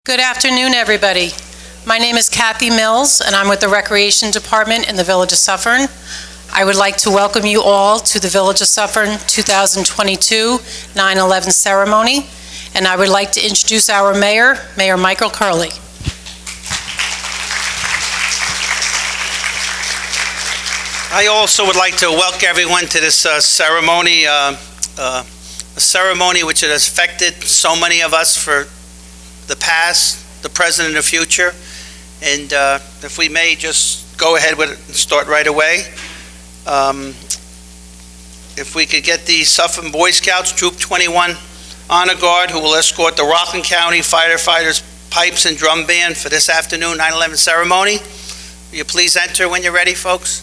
Good afternoon, everybody. My name is Cathy Mills, and I'm with the Recreation Department in the Village of Suffern. I would like to welcome you all to the Village of Suffern 2022 9/11 ceremony, and I would like to introduce our mayor, Mayor Michael Curley. I also would like to welcome everyone to this ceremony, a ceremony which has affected so many of us for the past, the present, and the future. And if we may just go ahead with it and start right away. If we could get the Suffern Boy Scouts, Troop 21 Honor Guard, who will escort the Rockland County Firefighters Pipes and Drum Band for this afternoon 9/11 ceremony. Will you please enter when you're ready, folks?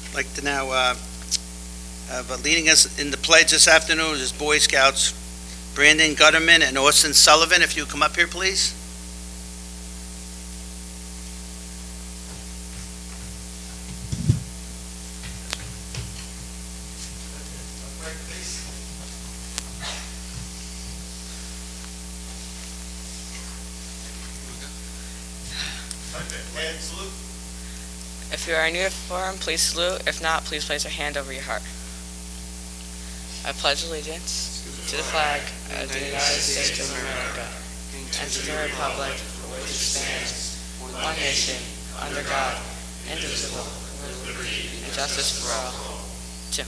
I'd like to now have leading us in the pledge this afternoon is Boy Scouts Brandon Gutterman and Austin Sullivan. If you come up here, please. And salute. If you are in uniform, please salute. If not, please place your hand over your heart. I pledge allegiance to the flag of the United States of America and to the republic for which it stands, one nation, under God, indivisible, with liberty and justice for all. Jim.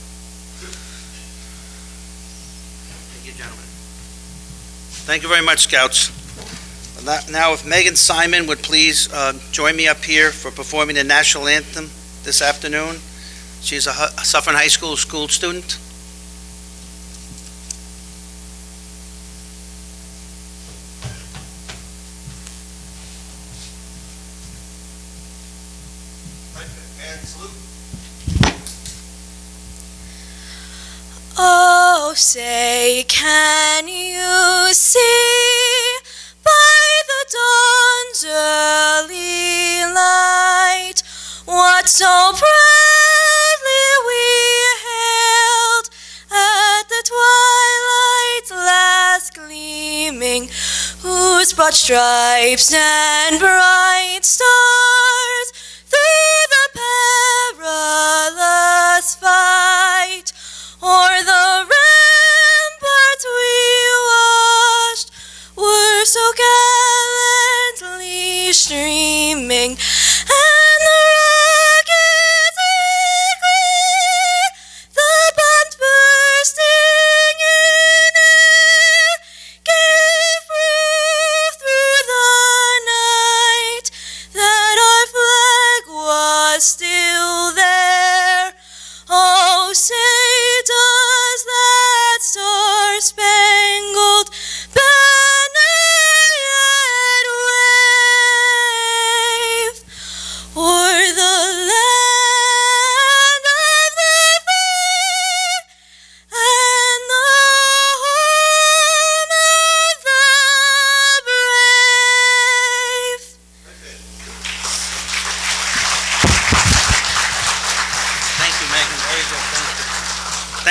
Thank you, gentlemen. Thank you very much, Scouts. Now, if Megan Simon would please join me up here for performing the National Anthem this afternoon. She's a Suffern High School student. And salute. Oh, say, can you see by the dawn's early light what so proudly we hailed at the twilight's last gleaming, whose broad stripes and bright stars through the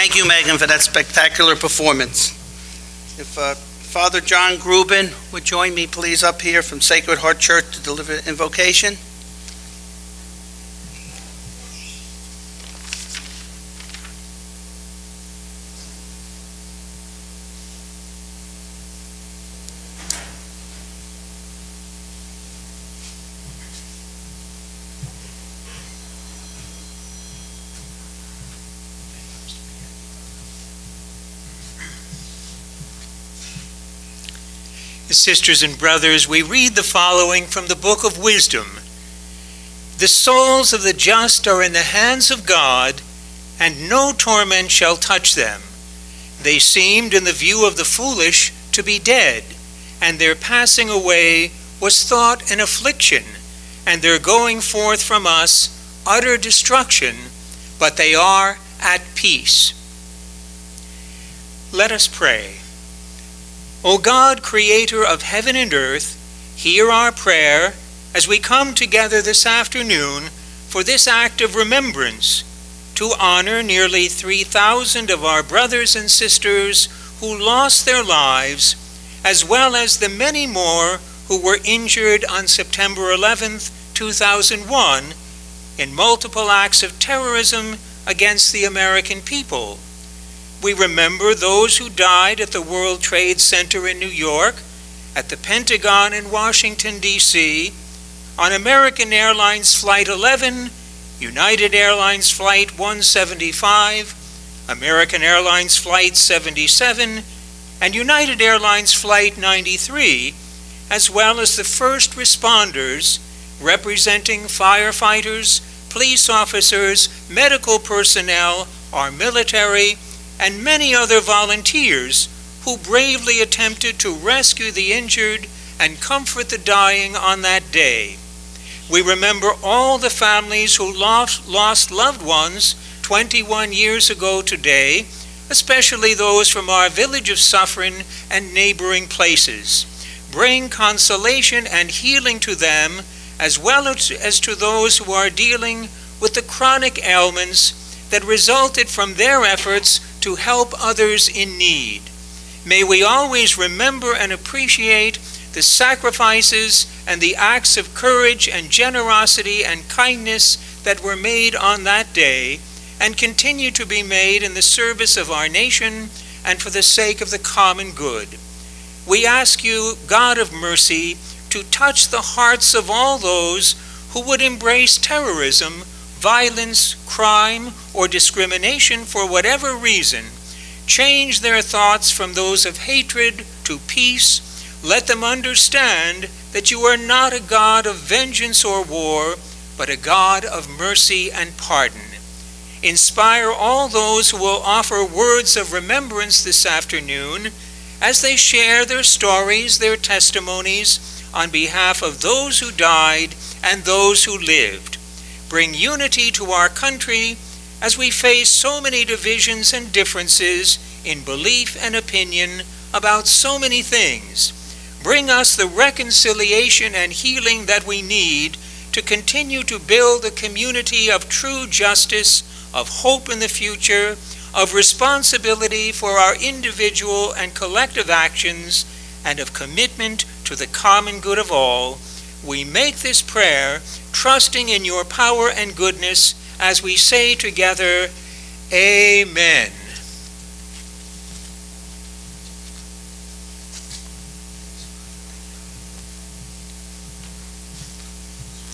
Thank you, Megan, for that spectacular performance. If Father John Grubin would join me, please, up here from Sacred Heart Church to deliver invocation. Sisters and brothers, we read the following from the Book of Wisdom. The souls of the just are in the hands of God, and no torment shall touch them. They seemed in the view of the foolish to be dead, and their passing away was thought an affliction, and their going forth from us utter destruction, but they are at peace. Let us pray. O God, creator of heaven and earth, hear our prayer as we come together this afternoon for this act of remembrance to honor nearly 3,000 of our brothers and sisters who lost their lives, as well as the many more who were injured on September 11th, 2001, in multiple acts of terrorism against the American people. We remember those who died at the World Trade Center in New York, at the Pentagon in Washington, D.C., on American Airlines Flight 11, United Airlines Flight 175, American Airlines Flight 77, and United Airlines Flight 93, as well as the first responders representing firefighters, police officers, medical personnel, our military, and many other volunteers who bravely attempted to rescue the injured and comfort the dying on that day. We remember all the families who lost loved ones 21 years ago today, especially those from our Village of Suffern and neighboring places. Bring consolation and healing to them, as well as to those who are dealing with the chronic ailments that resulted from their efforts to help others in need. May we always remember and appreciate the sacrifices and the acts of courage and generosity and kindness that were made on that day and continue to be made in the service of our nation and for the sake of the common good. We ask you, God of mercy, to touch the hearts of all those who would embrace terrorism, violence, crime, or discrimination for whatever reason. Change their thoughts from those of hatred to peace. Let them understand that you are not a God of vengeance or war, but a God of mercy and pardon. Inspire all those who will offer words of remembrance this afternoon as they share their stories, their testimonies, on behalf of those who died and those who lived. Bring unity to our country as we face so many divisions and differences in belief and opinion about so many things. Bring us the reconciliation and healing that we need to continue to build a community of true justice, of hope in the future, of responsibility for our individual and collective actions, and of commitment to the common good of all. We make this prayer trusting in your power and goodness as we say together, Amen.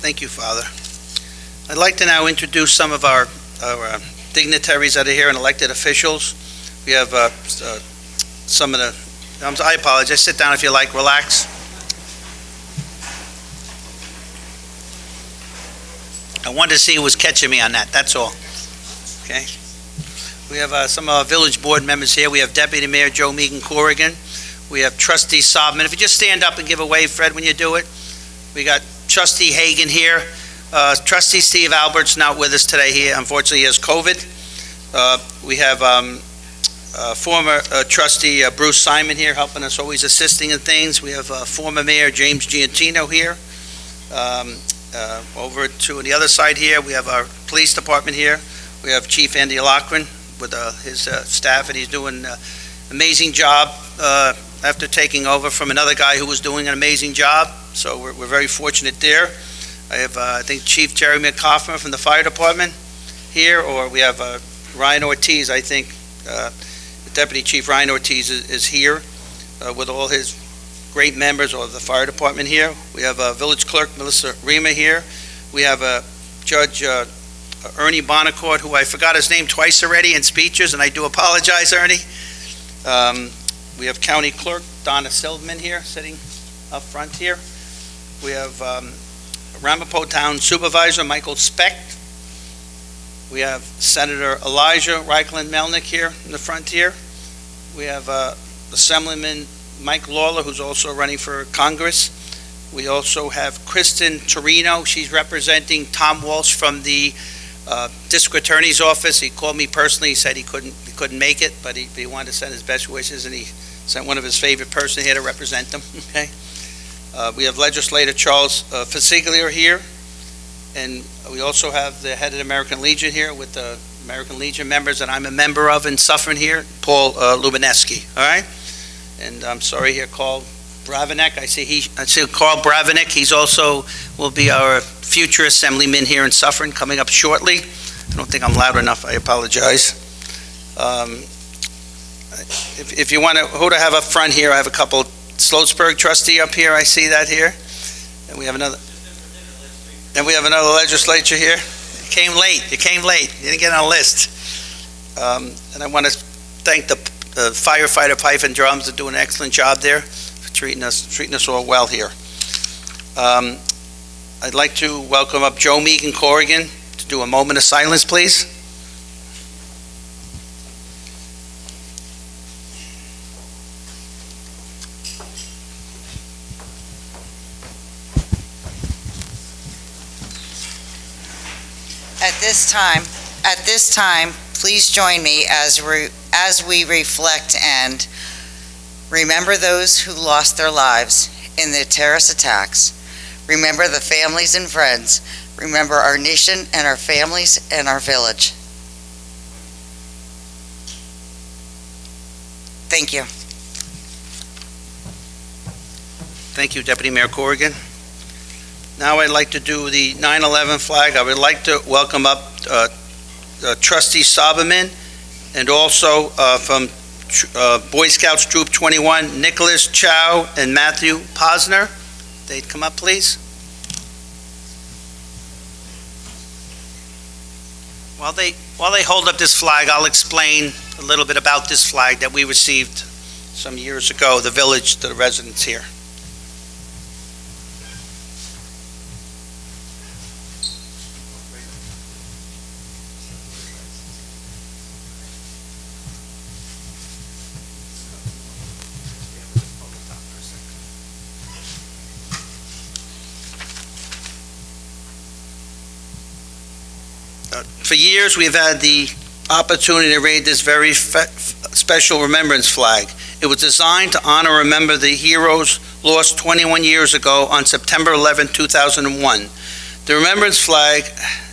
Thank you, Father. I'd like to now introduce some of our dignitaries that are here and elected officials. We have some of the, I apologize, sit down if you like, relax. I wanted to see who was catching me on that, that's all. Okay. We have some of our village board members here. We have Deputy Mayor Jo Meegan-Corrigan. We have Trustee Sauberman. If you just stand up and give a wave, Fred, when you do it. We got Trustee Hagen here. Trustee Steve Albert's not with us today. He unfortunately has COVID. We have former Trustee Bruce Simon here helping us, always assisting in things. We have former Mayor James Giantino here. Over to the other side here, we have our police department here. We have Chief Andy Lochran, with his staff, and he's doing an amazing job after taking over from another guy who was doing an amazing job. So we're very fortunate there. I have, I think, Chief Jeremy Kaufman from the Fire Department here, or we have Ryan Ortiz, I think. Deputy Chief Ryan Ortiz is here with all his great members of the Fire Department here. We have Village Clerk Melissa Rima here. We have Judge Ernie Bonacourt, who I forgot his name twice already in speeches, and I do apologize, Ernie. We have County Clerk Donna Silverman here, sitting up front here. We have Ramapo Town Supervisor Michael Specht. We have Senator Elijah Reichlin Melnick here in the front here. We have Assemblyman Mike Lawler, who's also running for Congress. We also have Kristen Torino. She's representing Tom Walsh from the District Attorney's Office. He called me personally. He said he couldn't make it, but he wanted to send his best wishes, and he sent one of his favorite person here to represent him. Okay. We have Legislator Charles Fasiglier here, and we also have the head of the American Legion here with the American Legion members that I'm a member of in Suffern here, Paul Lubineski. All right. And I'm sorry here, Carl Bravenek. I see Carl Bravenek. He's also will be our future assemblyman here in Suffern coming up shortly. I don't think I'm loud enough. I apologize. If you want who to have up front here, I have a couple. Sloatsburg trustee up here. I see that here. And we have another. And we have another legislature here. You came late. You didn't get on a list. And I want to thank the firefighter pipe and drums. Are doing an excellent job there, for treating us all well here. I'd like to welcome up Jo Meegan-Corrigan to do a moment of silence, please. At this time, please join me as we reflect and remember those who lost their lives in the terrorist attacks. Remember the families and friends. Remember our nation and our families and our village. Thank you. Thank you, Deputy Mayor Corrigan. Now I'd like to do the 9/11 flag. I would like to welcome up Trustee Sauberman, and also from Boy Scouts Troop 21, Nicholas Chow and Matthew Posner. They'd come up, please. While they hold up this flag, I'll explain a little bit about this flag that we received some years ago, the village, to the residents here. For years, we've had the opportunity to raise this very special Remembrance Flag. It was designed to honor and remember the heroes lost 21 years ago on September 11, 2001. The Remembrance Flag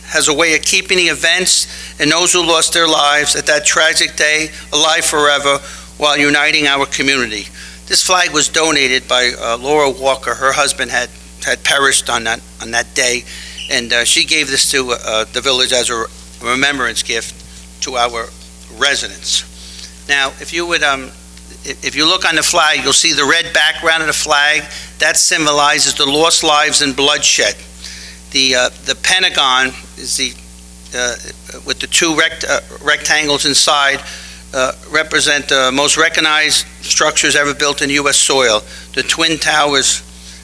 has a way of keeping the events and those who lost their lives at that tragic day alive forever while uniting our community. This flag was donated by Laura Walker. Her husband had perished on that day, and she gave this to the village as a remembrance gift to our residents. Now, if you would, if you look on the flag, you'll see the red background of the flag. That symbolizes the lost lives and bloodshed. The Pentagon is with the two rectangles inside, represent the most recognized structures ever built in U.S. soil. The Twin Towers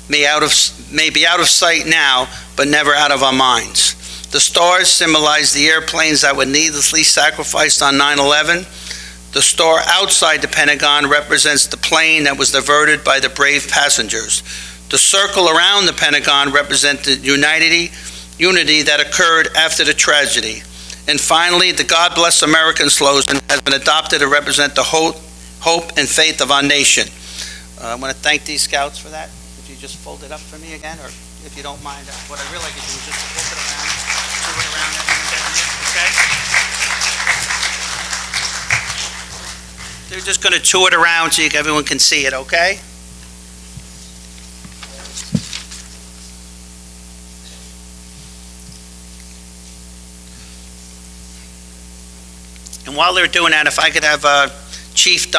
may be out of sight now, but never out of our minds. The stars symbolize the airplanes that were needlessly sacrificed on 9/11. The star outside the Pentagon represents the plane that was diverted by the brave passengers. The circle around the Pentagon represents the unity that occurred after the tragedy. And finally, the God Bless American slogan has been adopted to represent the hope and faith of our nation. I want to thank these scouts for that. If you just fold it up for me again, or if you don't mind, what I really like to do is just flip it around, do it around, and down here, okay? just going to tour it around so everyone can see it, okay? And while they're doing that, if I could have ex-Chief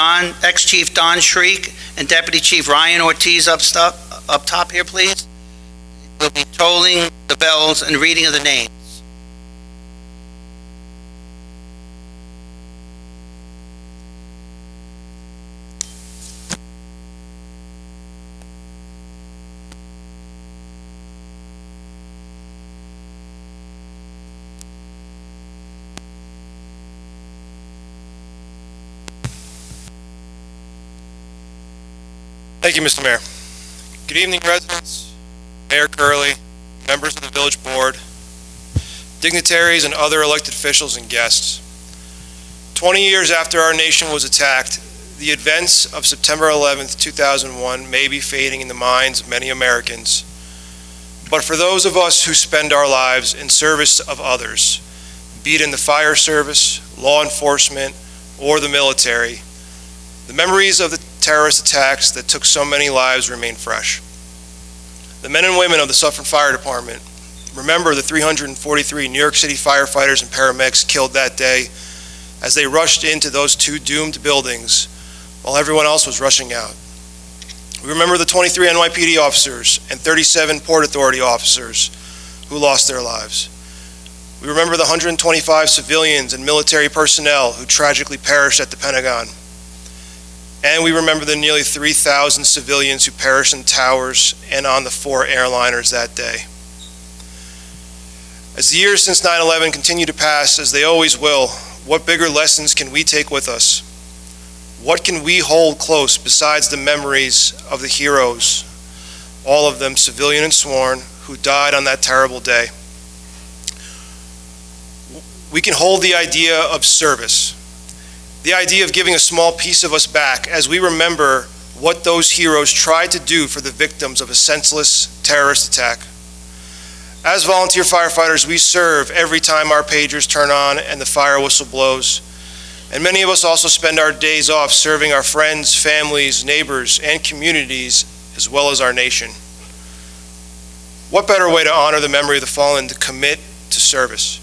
Don Shriek and Deputy Chief Ryan Ortiz up top here, please. We'll be tolling the bells and reading of the names. Thank you, Mr. Mayor. Good evening, residents, Mayor Curley, members of the village board, dignitaries, and other elected officials and guests. 20 years after our nation was attacked, the events of September 11th, 2001 may be fading in the minds of many Americans. But for those of us who spend our lives in service of others, be it in the fire service, law enforcement, or the military, the memories of the terrorist attacks that took so many lives remain fresh. The men and women of the Suffern Fire Department remember the 343 New York City firefighters and paramedics killed that day as they rushed into those two doomed buildings while everyone else was rushing out. We remember the 23 NYPD officers and 37 Port Authority officers who lost their lives. We remember the 125 civilians and military personnel who tragically perished at the Pentagon. And we remember the nearly 3,000 civilians who perished in towers and on the 4 airliners that day. As the years since 9/11 continue to pass, as they always will, what bigger lessons can we take with us? What can we hold close besides the memories of the heroes, all of them civilian and sworn, who died on that terrible day? We can hold the idea of service. The idea of giving a small piece of us back as we remember what those heroes tried to do for the victims of a senseless terrorist attack. As volunteer firefighters, we serve every time our pagers turn on and the fire whistle blows. And many of us also spend our days off serving our friends, families, neighbors, and communities, as well as our nation. What better way to honor the memory of the fallen than to commit to service?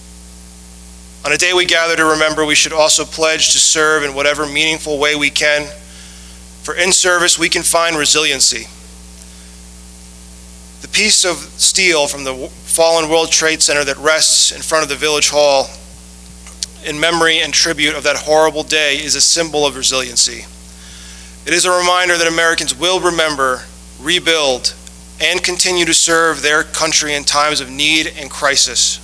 On a day we gather to remember, we should also pledge to serve in whatever meaningful way we can. For in service, we can find resiliency. The piece of steel from the fallen World Trade Center that rests in front of the Village Hall in memory and tribute of that horrible day is a symbol of resiliency. It is a reminder that Americans will remember, rebuild, and continue to serve their country in times of need and crisis.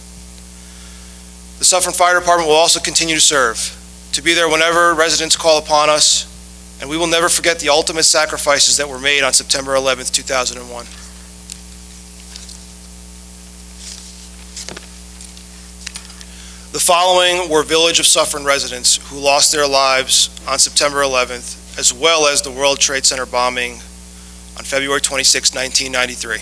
The Suffern Fire Department will also continue to serve, to be there whenever residents call upon us, and we will never forget the ultimate sacrifices that were made on September 11th, 2001. The following were Village of Suffern residents who lost their lives on September 11th, as well as the World Trade Center bombing on February 26, 1993.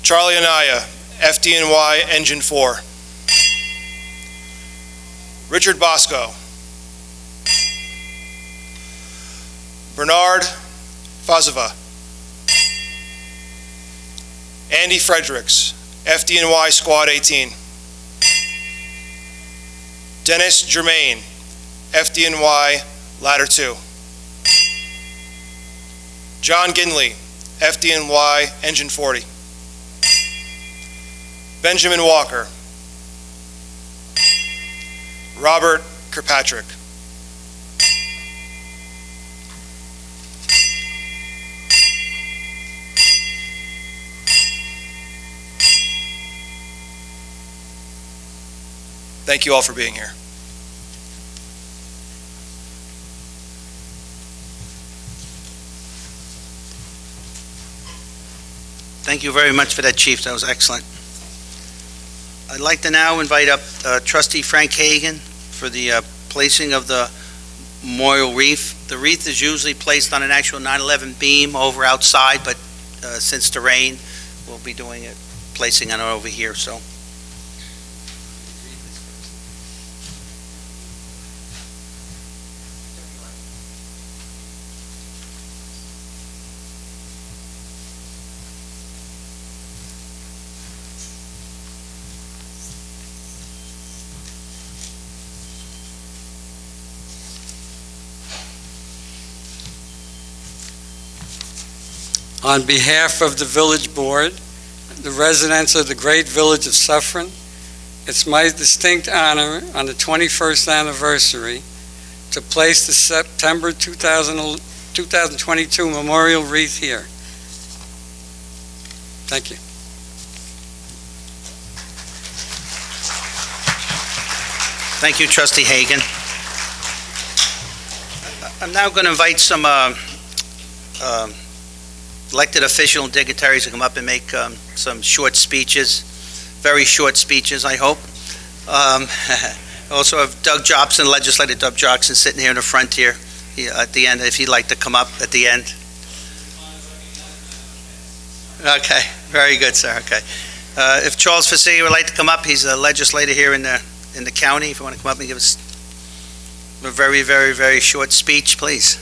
Charlie Anaya, FDNY Engine 4. Richard Bosco. Bernard Fazova. Andy Fredericks, FDNY Squad 18. Dennis Germain, FDNY Ladder 2. John Ginley, FDNY Engine 40. Benjamin Walker. Robert Kirkpatrick. Thank you all for being here. Thank you very much for that, Chief. That was excellent. I'd like to now invite up Trustee Frank Hagen for the placing of the memorial wreath. The wreath is usually placed on an actual 9/11 beam over outside, but since the rain, we'll be doing it placing it over here, so. On behalf of the Village Board, the residents of the great Village of Suffern, it's my distinct honor on the 21st anniversary to place the September 2022 memorial wreath here. Thank you. Thank you, Trustee Hagen. I'm now going to invite some elected official and dignitaries to come up and make some short speeches, very short speeches, I hope. Also have Doug Jobson, Legislator Doug Jobson, sitting here in the front here at the end, if he'd like to come up at the end. Okay, very good, sir. Okay. If Charles Fassi would like to come up, he's a legislator here in the county. If you want to come up and give us a very, very, very short speech, please.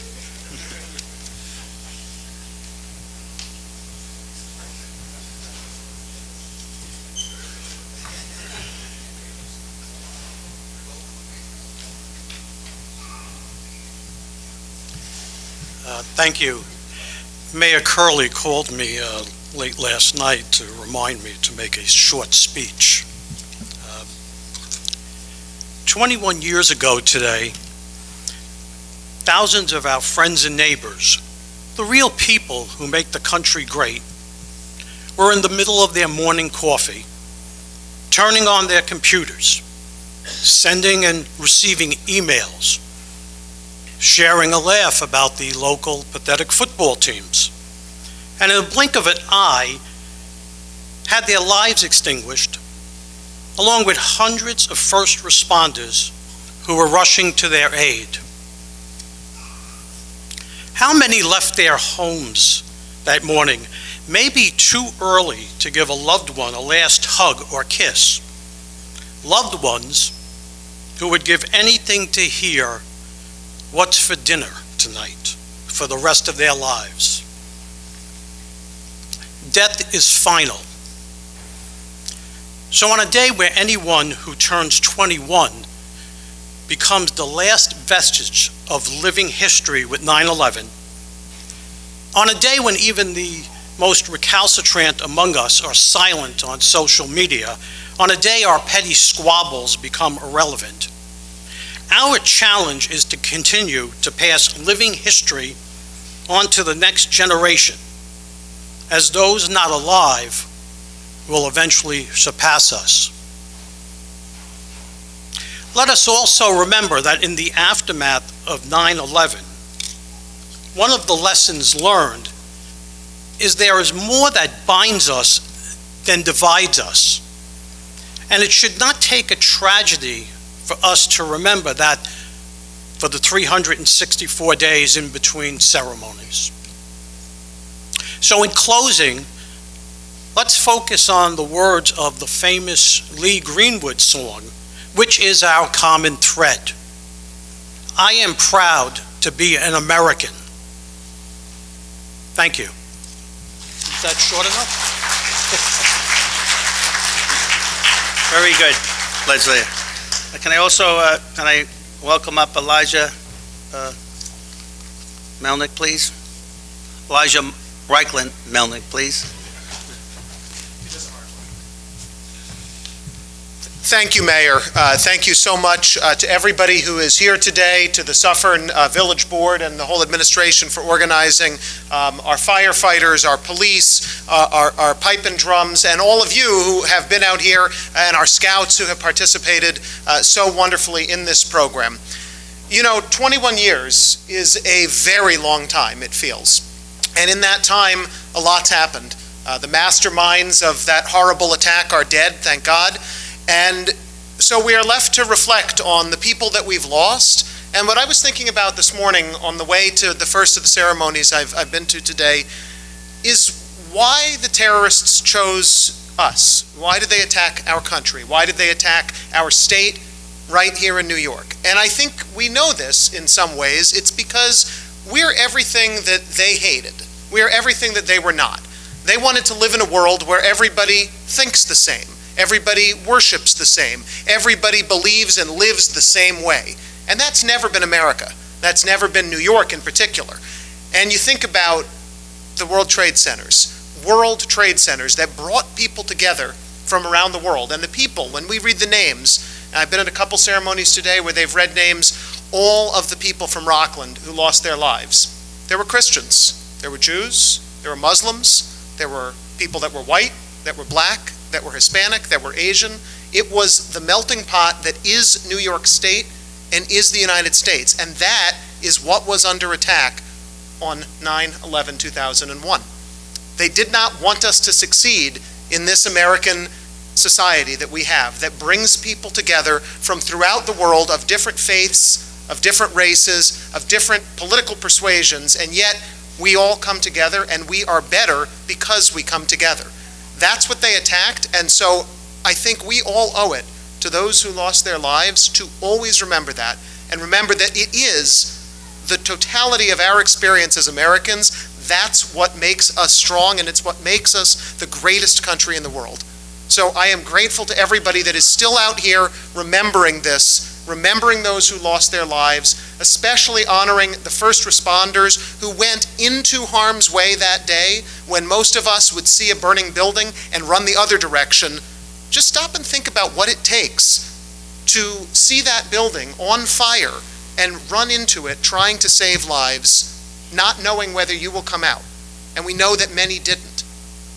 Thank you. Mayor Curley called me late last night to remind me to make a short speech. 21 years ago today, thousands of our friends and neighbors, the real people who make the country great, were in the middle of their morning coffee, turning on their computers, sending and receiving emails, sharing a laugh about the local pathetic football teams, and in a blink of an eye, had their lives extinguished, along with hundreds of first responders who were rushing to their aid. How many left their homes that morning, maybe too early to give a loved one a last hug or kiss? Loved ones who would give anything to hear what's for dinner tonight for the rest of their lives. Death is final. So on a day where anyone who turns 21 becomes the last vestige of living history with 9/11, on a day when even the most recalcitrant among us are silent on social media, on a day our petty squabbles become irrelevant, our challenge is to continue to pass living history on to the next generation, as those not alive will eventually surpass us. Let us also remember that in the aftermath of 9/11, one of the lessons learned is there is more that binds us than divides us. And it should not take a tragedy for us to remember that for the 364 days in between ceremonies. So in closing, let's focus on the words of the famous Lee Greenwood song, which is our common thread. I am proud to be an American. Thank you. Is that short enough? Very good, Leslie. Can I also, can I welcome up Elijah Melnick, please? Elijah Reichland Melnick, please. Thank you, Mayor. Thank you so much to everybody who is here today, to the Suffern Village Board and the whole administration for organizing, our firefighters, our police, our pipe and drums, and all of you who have been out here, and our scouts who have participated so wonderfully in this program. You know, 21 years is a very long time, it feels. And in that time, a lot's happened. The masterminds of that horrible attack are dead, thank God. And so we are left to reflect on the people that we've lost. And what I was thinking about this morning on the way to the first of the ceremonies I've been to today is why the terrorists chose us? Why did they attack our country? Why did they attack our state right here in New York? And I think we know this in some ways. It's because we're everything that they hated. We're everything that they were not. They wanted to live in a world where everybody thinks the same. Everybody worships the same. Everybody believes and lives the same way. And that's never been America. That's never been New York in particular. And you think about the World Trade Centers that brought people together from around the world. And the people, when we read the names, and I've been at a couple ceremonies today where they've read names, all of the people from Rockland who lost their lives. There were Christians, there were Jews, there were Muslims, there were people that were white, that were black, that were Hispanic, that were Asian. It was the melting pot that is New York State and is the United States. And that is what was under attack on 9/11/2001. They did not want us to succeed in this American society that we have, that brings people together from throughout the world of different faiths, of different races, of different political persuasions, and yet we all come together and we are better because we come together. That's what they attacked, and so I think we all owe it to those who lost their lives to always remember that, and remember that it is the totality of our experience as Americans. That's what makes us strong, and it's what makes us the greatest country in the world. So I am grateful to everybody that is still out here remembering this, remembering those who lost their lives, especially honoring the first responders who went into harm's way that day when most of us would see a burning building and run the other direction. Just stop and think about what it takes to see that building on fire and run into it trying to save lives, not knowing whether you will come out. And we know that many didn't.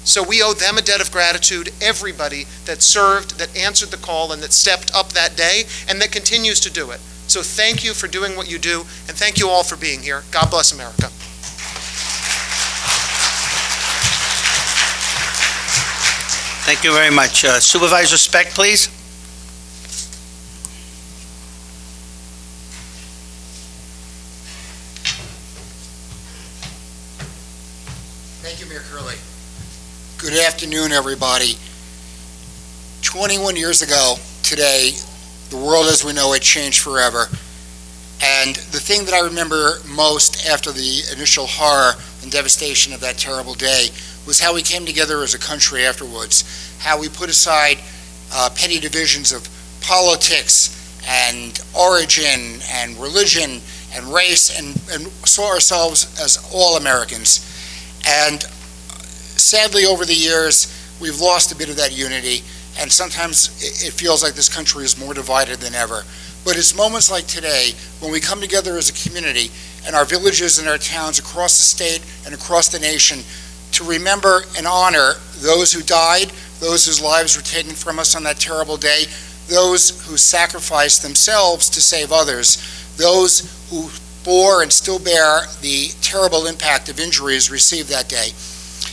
So we owe them a debt of gratitude, everybody that served, that answered the call, and that stepped up that day, and that continues to do it. So thank you for doing what you do, and thank you all for being here. God bless America. Thank you very much. Supervisor Speck, please. Thank you, Mayor Curley. Good afternoon, everybody. 21 years ago today, the world as we know it changed forever. And the thing that I remember most after the initial horror and devastation of that terrible day was how we came together as a country afterwards, how we put aside petty divisions of politics and origin and religion and race and saw ourselves as all Americans. And sadly, over the years, we've lost a bit of that unity, and sometimes it feels like this country is more divided than ever. But it's moments like today when we come together as a community in our villages and our towns across the state and across the nation to remember and honor those who died, those whose lives were taken from us on that terrible day, those who sacrificed themselves to save others, those who bore and still bear the terrible impact of injuries received that day.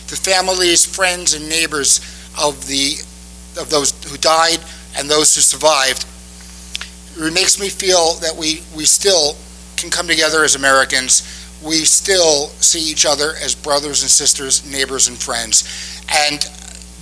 The families, friends, and neighbors of those who died and those who survived. It makes me feel that we still can come together as Americans. We still see each other as brothers and sisters, neighbors and friends. And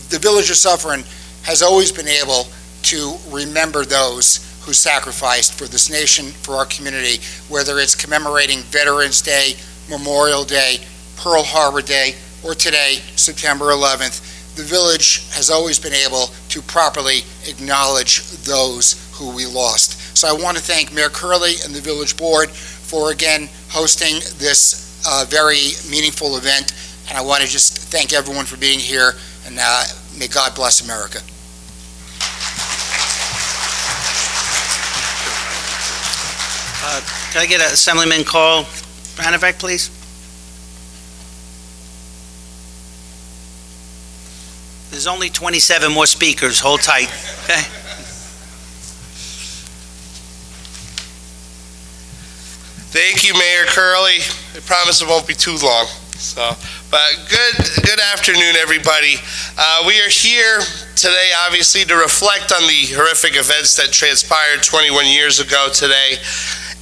the Village of Suffern has always been able to remember those who sacrificed for this nation, for our community, whether it's commemorating Veterans Day, Memorial Day, Pearl Harbor Day, or today, September 11th. The village has always been able to properly acknowledge those who we lost. So I want to thank Mayor Curley and the village board for again hosting this very meaningful event. And I want to just thank everyone for being here, and may God bless America. Can I get Assemblyman Carl Branovac, please? There's only 27 more speakers. Hold tight. Okay. Thank you, Mayor Curley. I promise it won't be too long. But good afternoon, everybody. We are here today, obviously, to reflect on the horrific events that transpired 21 years ago today.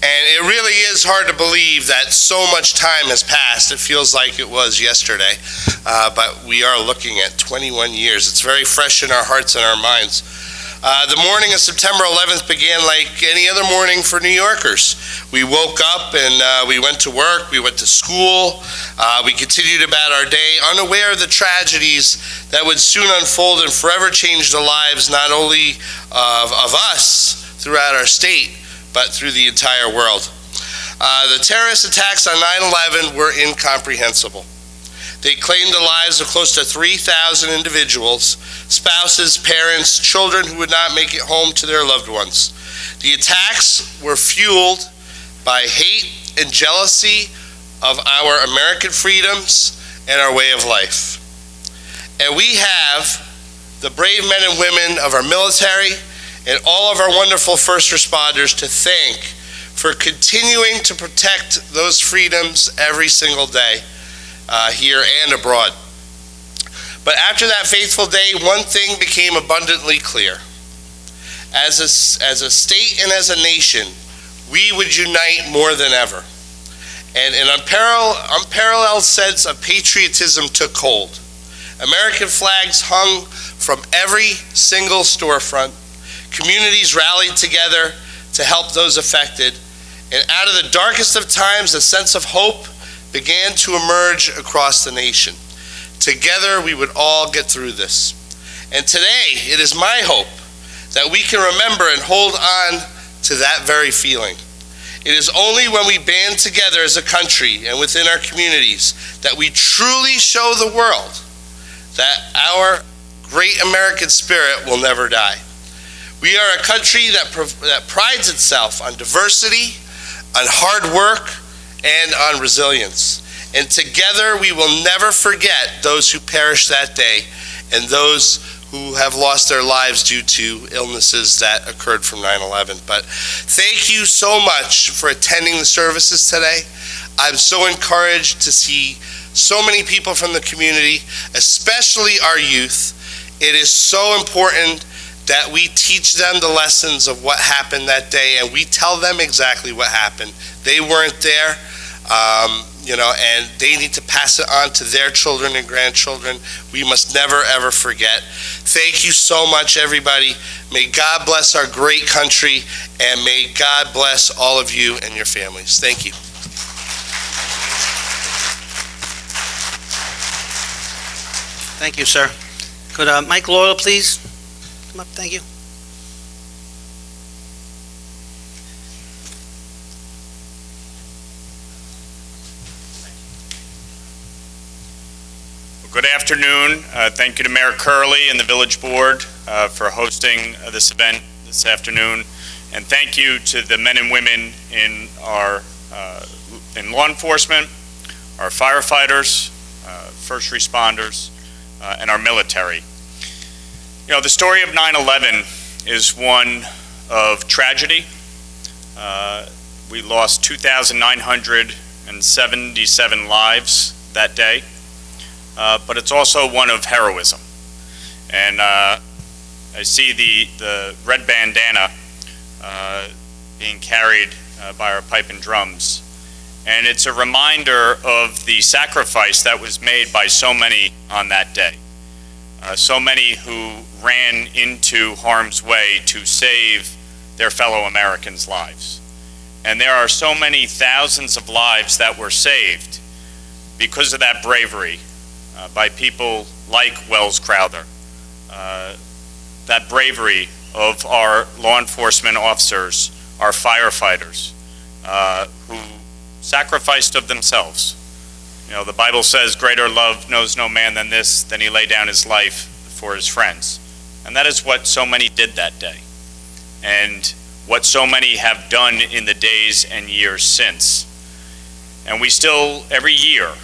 And it really is hard to believe that so much time has passed. It feels like it was yesterday, but we are looking at 21 years. It's very fresh in our hearts and our minds. The morning of September 11th began like any other morning for New Yorkers. We woke up and we went to work, we went to school, we continued about our day, unaware of the tragedies that would soon unfold and forever change the lives not only of us throughout our state, but through the entire world. The terrorist attacks on 9/11 were incomprehensible. They claimed the lives of close to 3,000 individuals, spouses, parents, children who would not make it home to their loved ones. The attacks were fueled by hate and jealousy of our American freedoms and our way of life. And we have the brave men and women of our military and all of our wonderful first responders to thank for continuing to protect those freedoms every single day, here and abroad. But after that fateful day, one thing became abundantly clear. As a state and as a nation, we would unite more than ever. And an unparalleled sense of patriotism took hold. American flags hung from every single storefront. Communities rallied together to help those affected. And out of the darkest of times, a sense of hope began to emerge across the nation. Together, we would all get through this. And today, it is my hope that we can remember and hold on to that very feeling. It is only when we band together as a country and within our communities that we truly show the world that our great American spirit will never die. We are a country that prides itself on diversity, on hard work, and on resilience. And together we will never forget those who perished that day and those who have lost their lives due to illnesses that occurred from 9/11. But thank you so much for attending the services today. I'm so encouraged to see so many people from the community, especially our youth. It is so important that we teach them the lessons of what happened that day, and we tell them exactly what happened. They weren't there, and they need to pass it on to their children and grandchildren. We must never, ever forget. Thank you so much, everybody. May God bless our great country, and may God bless all of you and your families. Thank you. Thank you, sir. Could Mike Loyal please come up? Thank you. Good afternoon. Thank you to Mayor Curley and the Village Board for hosting this event this afternoon. And thank you to the men and women in our in law enforcement, our firefighters, first responders, and our military. You know, the story of 9/11 is one of tragedy. We lost 2,977 lives that day. But it's also one of heroism. And I see the red bandana being carried by our pipe and drums. And it's a reminder of the sacrifice that was made by so many on that day. So many who ran into harm's way to save their fellow Americans' lives. And there are so many thousands of lives that were saved because of that bravery. By people like Wells Crowther, that bravery of our law enforcement officers, our firefighters, who sacrificed of themselves. You know, the Bible says, greater love knows no man than this, than he lay down his life for his friends. And that is what so many did that day, and what so many have done in the days and years since. And we still, every year,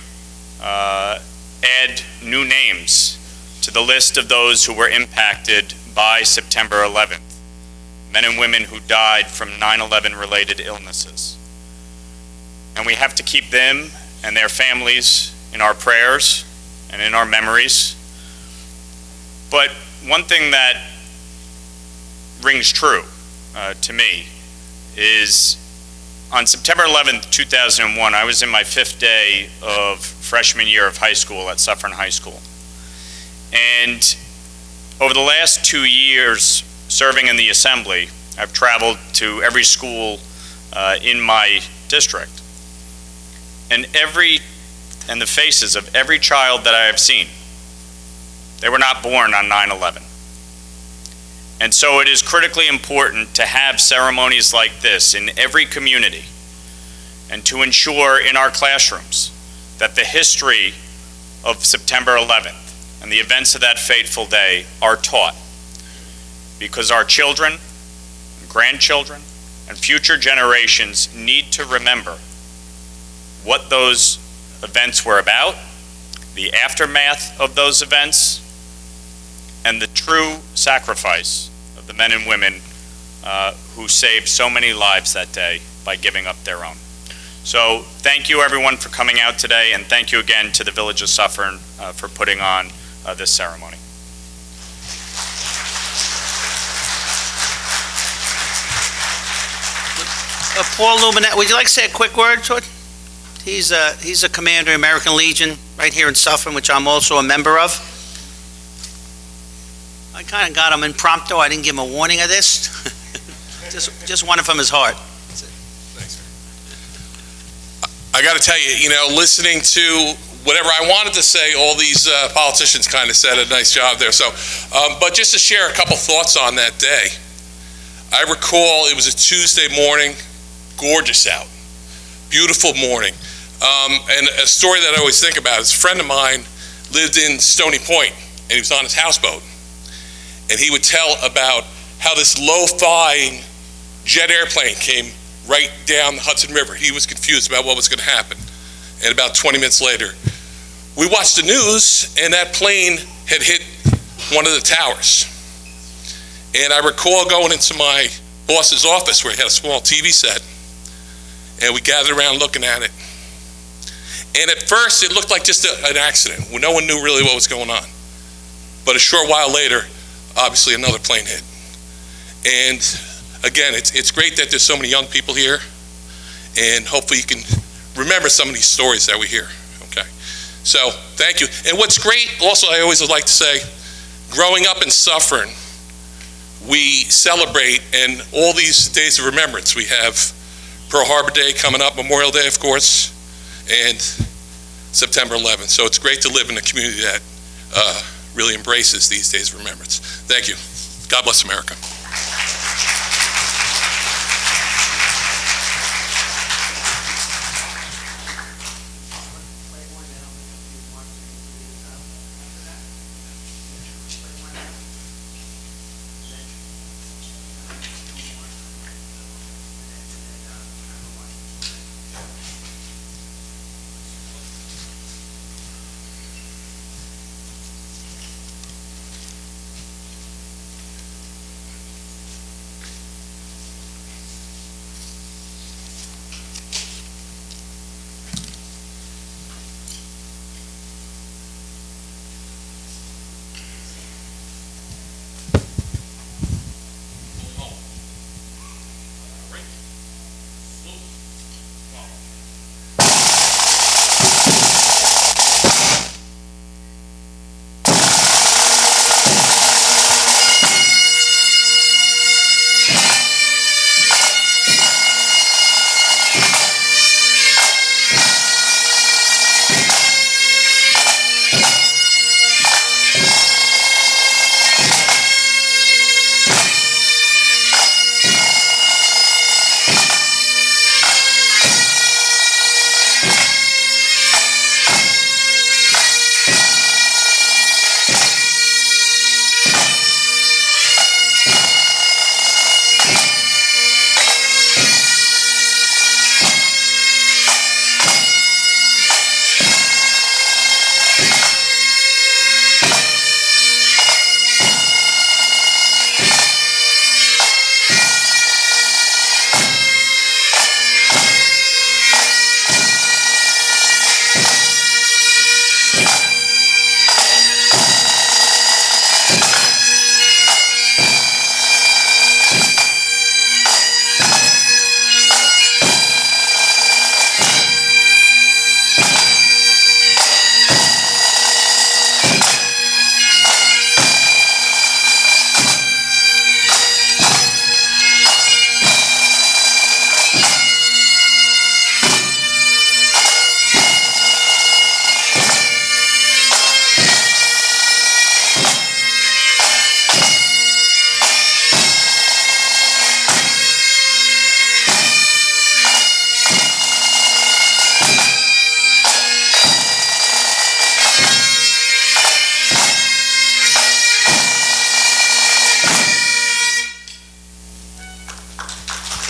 add new names to the list of those who were impacted by September 11th, men and women who died from 9/11 related illnesses. And we have to keep them and their families in our prayers and in our memories. But one thing that rings true to me is On September 11th, 2001, I was in my 5th day of freshman year of high school at Suffern High School. And over the last 2 years serving in the Assembly, I've traveled to every school in my district. And the faces of every child that I have seen, they were not born on 9/11. And so it is critically important to have ceremonies like this in every community and to ensure in our classrooms that the history of September 11th and the events of that fateful day are taught, because our children, grandchildren, and future generations need to remember what those events were about, the aftermath of those events, and the true sacrifice of the men and women who saved so many lives that day by giving up their own. So thank you everyone for coming out today, and thank you again to the Village of Suffern for putting on this ceremony. Paul Luminet, would you like to say a quick word to it? He's a commander, American Legion, right here in Suffern, which I'm also a member of. I kind of got him impromptu. I didn't give him a warning of this. just one from his heart. Thanks, I got to tell you, listening to whatever I wanted to say, all these politicians kind of said a nice job there. So, but just to share a couple thoughts on that day. I recall it was a Tuesday morning, gorgeous out, beautiful morning. And a story that I always think about is a friend of mine lived in Stony Point, and he was on his houseboat. And he would tell about how this low-flying jet airplane came right down the Hudson River. He was confused about what was going to happen. And about 20 minutes later, we watched the news, and that plane had hit one of the towers. And I recall going into my boss's office where he had a small TV set, and we gathered around looking at it. And at first, it looked like just an accident. No one knew really what was going on. But a short while later, obviously another plane hit. And again, it's great that there's so many young people here, and hopefully you can remember some of these stories that we hear. Okay, so thank you. And what's great, also I always would like to say, growing up in Suffern, we celebrate, and all these days of remembrance. We have Pearl Harbor Day coming up, Memorial Day, of course, and September 11th. So it's great to live in a community that really embraces these days of remembrance. Thank you. God bless America.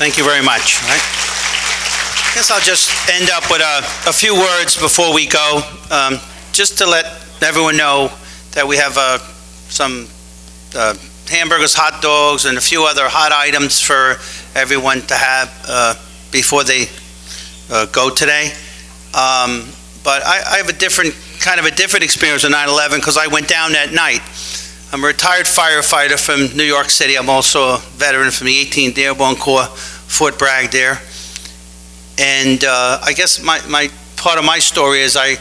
Thank you very much. All right. I guess I'll just end up with a few words before we go, just to let everyone know that we have some hamburgers, hot dogs, and a few other hot items for everyone to have before they go today. But I have a different experience with 9/11 because I went down that night. I'm a retired firefighter from New York City. I'm also a veteran from the 18th Airborne Corps, Fort Bragg there. And I guess my part of my story is I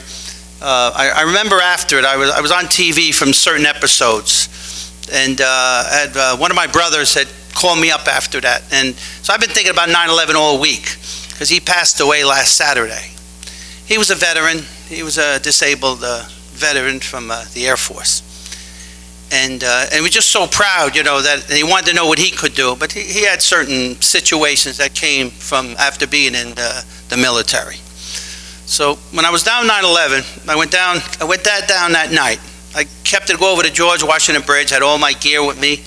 remember after it, I was on TV from certain episodes, and one of my brothers had called me up after that, and so I've been thinking about 9/11 all week because he passed away last Saturday. He was a veteran. He was a disabled veteran from the Air Force, and we're just so proud, that he wanted to know what he could do, but he had certain situations that came from after being in the military. So when I was down 9/11, I went down that night. I kept to go over to George Washington Bridge, had all my gear with me,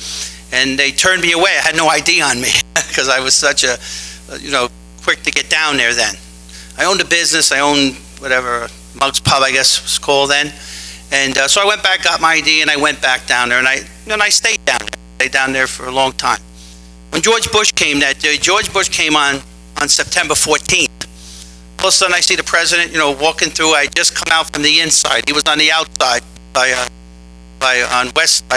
and they turned me away. I had no ID on me because I was such a, quick to get down there then. I owned a business. I owned whatever, Muggs Pub, I guess it was called then. And so I went back, got my ID, and I went back down there, and I stayed down there. Stayed down there for a long time. When George Bush came that day, George Bush came on September 14th. All of a sudden, I see the president, walking through. I just come out from the inside. He was on the outside by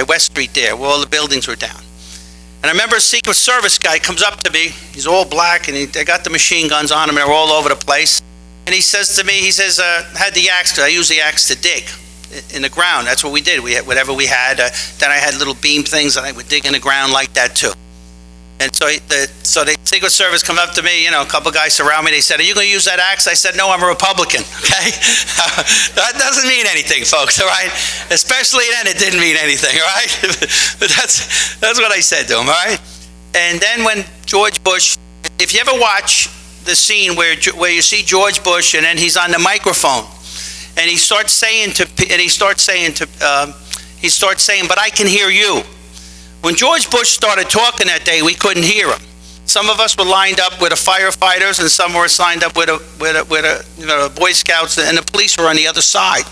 West Street there, where all the buildings were down. And I remember a Secret Service guy comes up to me. He's all black, and they got the machine guns on him. They're all over the place. And he says to me, I had the axe, because I use the axe to dig in the ground. That's what we did. We had whatever we had. Then I had little beam things, and I would dig in the ground like that too. And so the Secret Service come up to me, a couple guys surround me. They said, "Are you going to use that axe?" I said, "No, I'm a Republican." Okay, that doesn't mean anything, folks. All right, especially then, it didn't mean anything. All right, but that's what I said to him. All right, and then when George Bush, if you ever watch the scene where you see George Bush, and then he's on the microphone, and he starts saying, "But I can hear you." When George Bush started talking that day, we couldn't hear him. Some of us were lined up with the firefighters, and some were signed up with Boy Scouts, and the police were on the other side.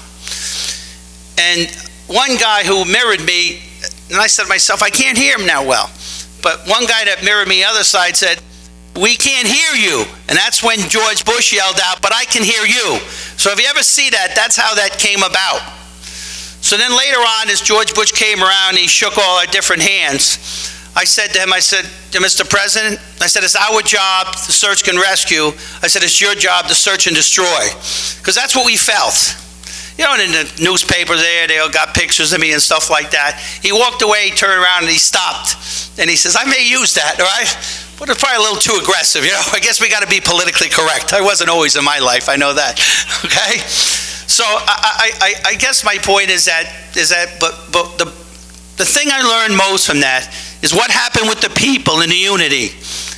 And one guy who mirrored me, and I said to myself, I can't hear him now well. But one guy that mirrored me the other side said, "We can't hear you." And that's when George Bush yelled out, "But I can hear you." So if you ever see that, that's how that came about. So then later on, as George Bush came around, he shook all our different hands. I said to him, "Mr. President," I said, "it's our job to search and rescue." I said, "It's your job to search and destroy." Because that's what we felt. And in the newspaper there, they all got pictures of me and stuff like that. He walked away, he turned around, and he stopped. And he says, "I may use that, all right? But it's probably a little too aggressive, I guess we got to be politically correct." I wasn't always in my life, I know that, okay? So I guess my point is that the thing I learned most from that is what happened with the people in the unity.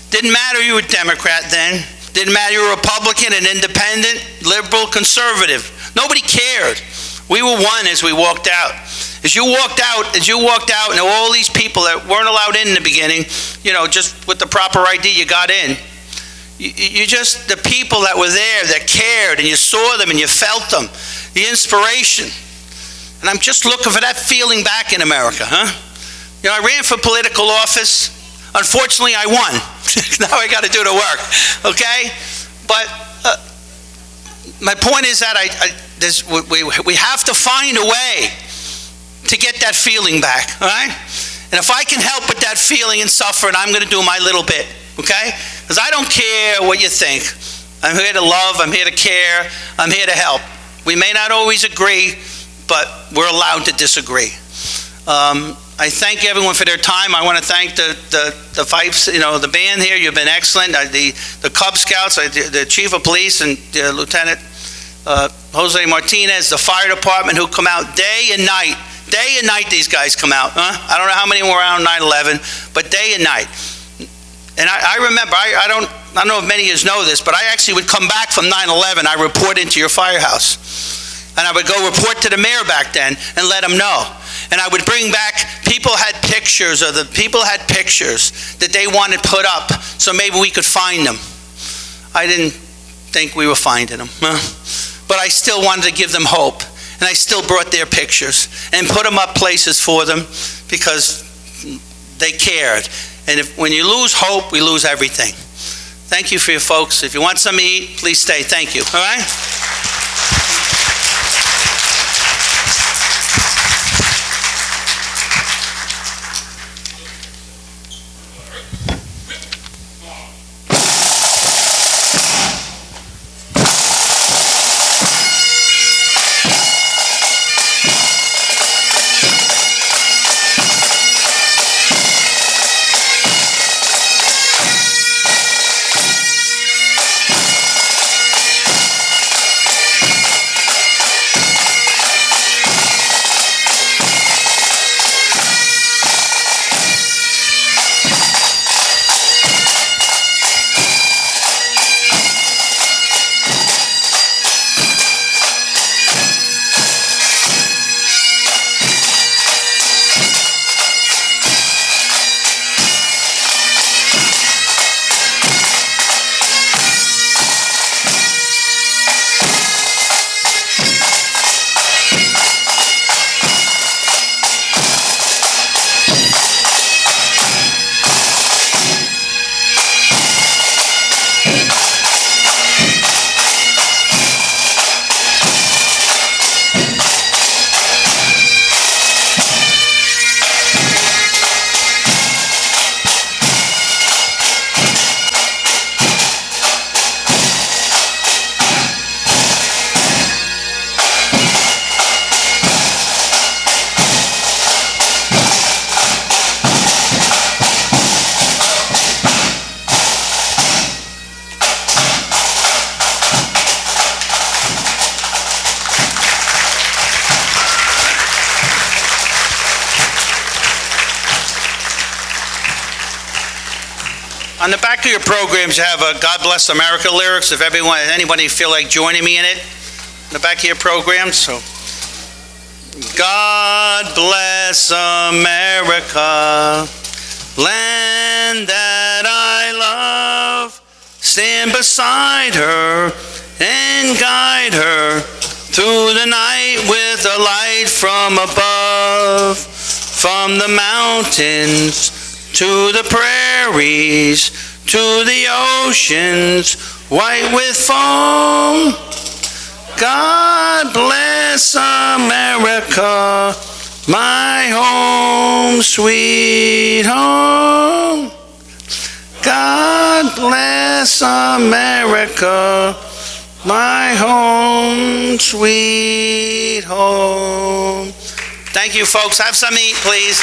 Didn't matter you were Democrat then. Didn't matter you were Republican, an independent, liberal, conservative. Nobody cared. We were one as we walked out. As you walked out, and all these people that weren't allowed in the beginning, just with the proper ID, you got in. The people that were there that cared, and you saw them and you felt them, the inspiration. And I'm just looking for that feeling back in America, huh? I ran for political office. Unfortunately, I won. Now I got to do the work, okay? But my point is that we have to find a way to get that feeling back, all right? And if I can help with that feeling and suffering, I'm going to do my little bit, okay? Because I don't care what you think. I'm here to love, I'm here to care, I'm here to help. We may not always agree, but we're allowed to disagree. I thank everyone for their time. I want to thank the Fifes, the band here. You've been excellent. The Cub Scouts, the Chief of Police and Lieutenant Jose Martinez, the fire department who come out day and night. Day and night these guys come out. I don't know how many were around 9/11, but day and night. And I remember, I don't know if many of you know this, but I actually would come back from 9/11. I report into your firehouse. And I would go report to the mayor back then and let him know. And I would bring back people People had pictures that they wanted put up, so maybe we could find them. I didn't think we were finding them, but I still wanted to give them hope, and I still brought their pictures and put them up places for them because they cared. And when you lose hope, we lose everything. Thank you for your folks. If you want something to eat, please stay. Thank you. All right? On the back of your programs, you have a God Bless America lyrics. If anybody feel like joining me in it, in the back of your program. So, God bless America, land that I love. Stand beside her and guide her through the night with a light from above, from the mountains to the prairies, to the oceans, white with foam. God bless America, my home, sweet home. God bless America, my home, sweet home. Thank you, folks. Have some to eat, please.